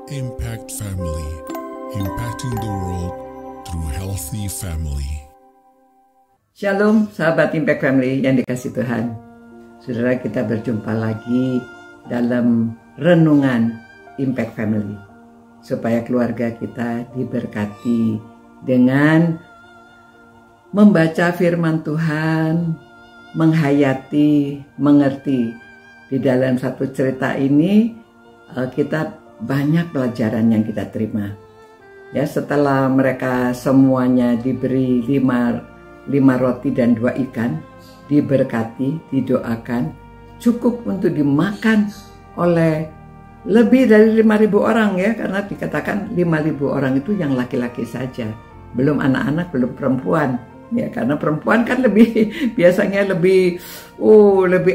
Impact Family, impacting the world through healthy family. Shalom sahabat Impact Family yang dikasihi Tuhan. Saudara, kita berjumpa lagi dalam renungan Impact Family, supaya keluarga kita diberkati dengan membaca firman Tuhan, menghayati, mengerti. Di dalam satu cerita ini kita banyak pelajaran yang kita terima. Ya, setelah mereka semuanya diberi lima roti dan 2 ikan, diberkati, didoakan, cukup untuk dimakan oleh lebih dari 5.000 orang, ya, karena dikatakan 5.000 orang itu yang laki-laki saja, belum anak-anak, belum perempuan, ya, karena perempuan kan biasanya lebih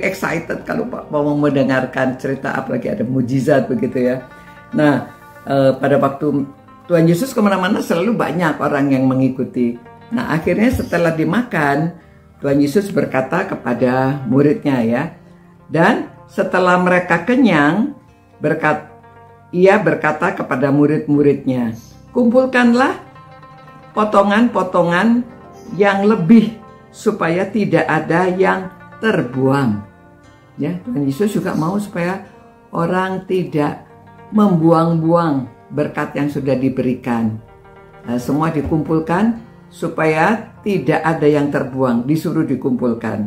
excited kalau mau mendengarkan cerita, apalagi ada mujizat begitu, ya. Nah, pada waktu Tuhan Yesus kemana-mana selalu banyak orang yang mengikuti. Nah, akhirnya setelah dimakan, Tuhan Yesus berkata kepada muridnya, ya, dan setelah mereka kenyang, ia berkata kepada murid-muridnya, kumpulkanlah potongan-potongan yang lebih supaya tidak ada yang terbuang. Ya, Tuhan Yesus juga mau supaya orang tidak membuang-buang berkat yang sudah diberikan. Nah, semua dikumpulkan supaya tidak ada yang terbuang, disuruh dikumpulkan.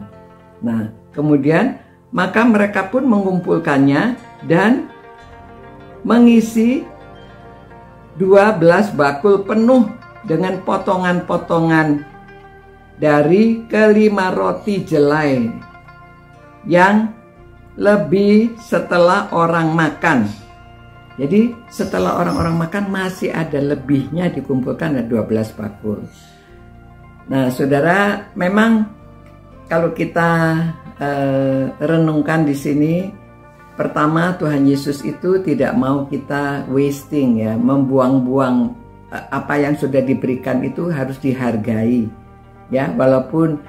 Nah, kemudian maka mereka pun mengumpulkannya dan mengisi 12 bakul penuh dengan potongan-potongan dari kelima roti jelai yang lebih setelah orang makan. Jadi setelah orang-orang makan masih ada lebihnya, dikumpulkan ada 12 bakul. Nah, saudara, memang kalau kita renungkan di sini, pertama Tuhan Yesus itu tidak mau kita wasting, ya, membuang-buang apa yang sudah diberikan itu harus dihargai, ya, walaupun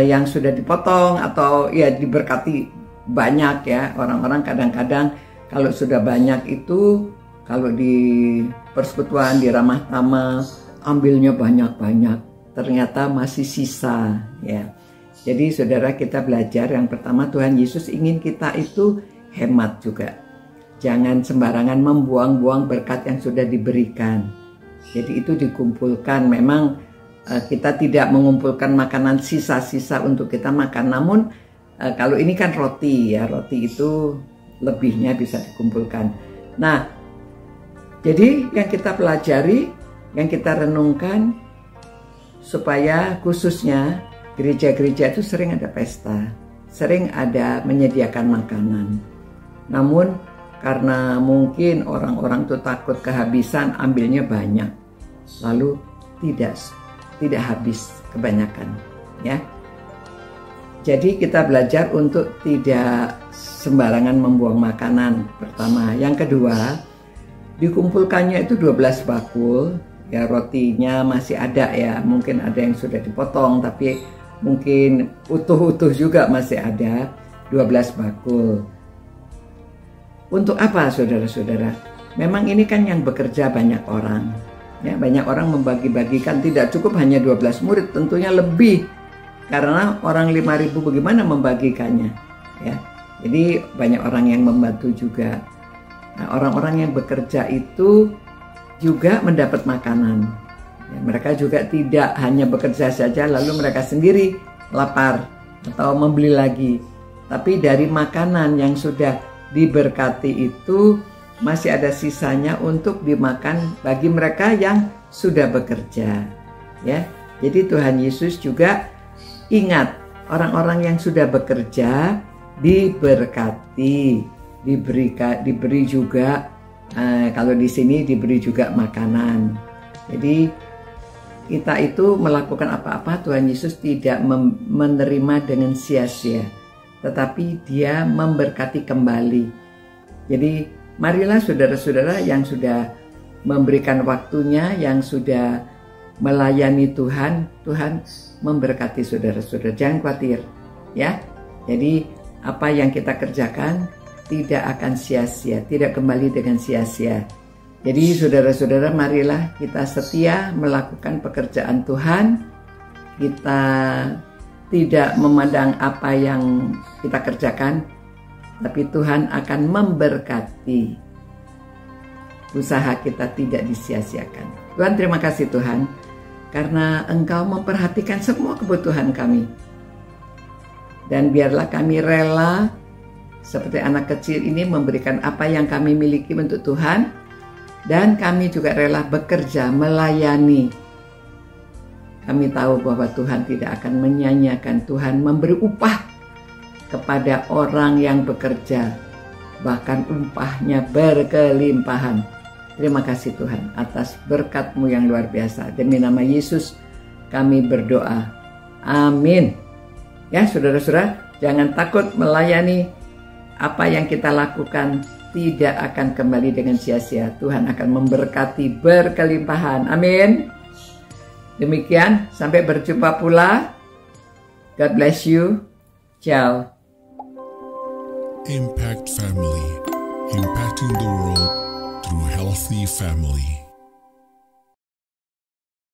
yang sudah dipotong atau ya diberkati banyak, ya. Orang-orang kadang-kadang kalau sudah banyak itu, kalau di persekutuan, di ramah tamah, ambilnya banyak-banyak, ternyata masih sisa, ya. Jadi saudara, kita belajar yang pertama, Tuhan Yesus ingin kita itu hemat juga. Jangan sembarangan membuang-buang berkat yang sudah diberikan. Jadi itu dikumpulkan. Memang kita tidak mengumpulkan makanan sisa-sisa untuk kita makan. Namun kalau ini kan roti, ya, roti itu lebihnya bisa dikumpulkan. Nah, jadi yang kita pelajari, yang kita renungkan, supaya khususnya gereja-gereja itu sering ada pesta, sering ada menyediakan makanan. Namun karena mungkin orang-orang itu takut kehabisan, ambilnya banyak, lalu tidak habis kebanyakan, ya. Jadi kita belajar untuk tidak sembarangan membuang makanan, pertama. Yang kedua, dikumpulkannya itu 12 bakul, ya, rotinya masih ada, ya, mungkin ada yang sudah dipotong, tapi mungkin utuh-utuh juga masih ada, 12 bakul. Untuk apa, saudara-saudara? Memang ini kan yang bekerja banyak orang, ya, banyak orang membagi-bagikan, tidak cukup hanya 12 murid, tentunya lebih. Karena orang 5.000 bagaimana membagikannya, ya. Jadi banyak orang yang membantu juga. Nah, orang-orang yang bekerja itu juga mendapat makanan, ya, mereka juga tidak hanya bekerja saja lalu mereka sendiri lapar atau membeli lagi. Tapi dari makanan yang sudah diberkati itu masih ada sisanya untuk dimakan bagi mereka yang sudah bekerja, ya. Jadi Tuhan Yesus juga ingat orang-orang yang sudah bekerja diberkati, diberi juga, kalau di sini diberi juga makanan. Jadi kita itu melakukan apa-apa, Tuhan Yesus tidak menerima dengan sia-sia, tetapi Dia memberkati kembali. Jadi marilah saudara-saudara yang sudah memberikan waktunya, yang sudah melayani Tuhan, Tuhan memberkati saudara-saudara. Jangan khawatir, ya. Jadi apa yang kita kerjakan tidak akan sia-sia, tidak kembali dengan sia-sia. Jadi saudara-saudara, marilah kita setia melakukan pekerjaan Tuhan. Kita tidak memandang apa yang kita kerjakan, tapi Tuhan akan memberkati. Usaha kita tidak disia-siakan. Tuhan, terima kasih Tuhan, karena Engkau memperhatikan semua kebutuhan kami. Dan biarlah kami rela seperti anak kecil ini memberikan apa yang kami miliki untuk Tuhan. Dan kami juga rela bekerja, melayani. Kami tahu bahwa Tuhan tidak akan menyanyiakan. Tuhan memberi upah kepada orang yang bekerja. Bahkan upahnya berkelimpahan. Terima kasih Tuhan atas berkat-Mu yang luar biasa. Demi nama Yesus kami berdoa. Amin. Ya saudara-saudara, jangan takut melayani. Apa yang kita lakukan tidak akan kembali dengan sia-sia. Tuhan akan memberkati berkelimpahan. Amin. Demikian, sampai berjumpa pula. God bless you. Ciao. Impact Family, impacting the world through healthy family.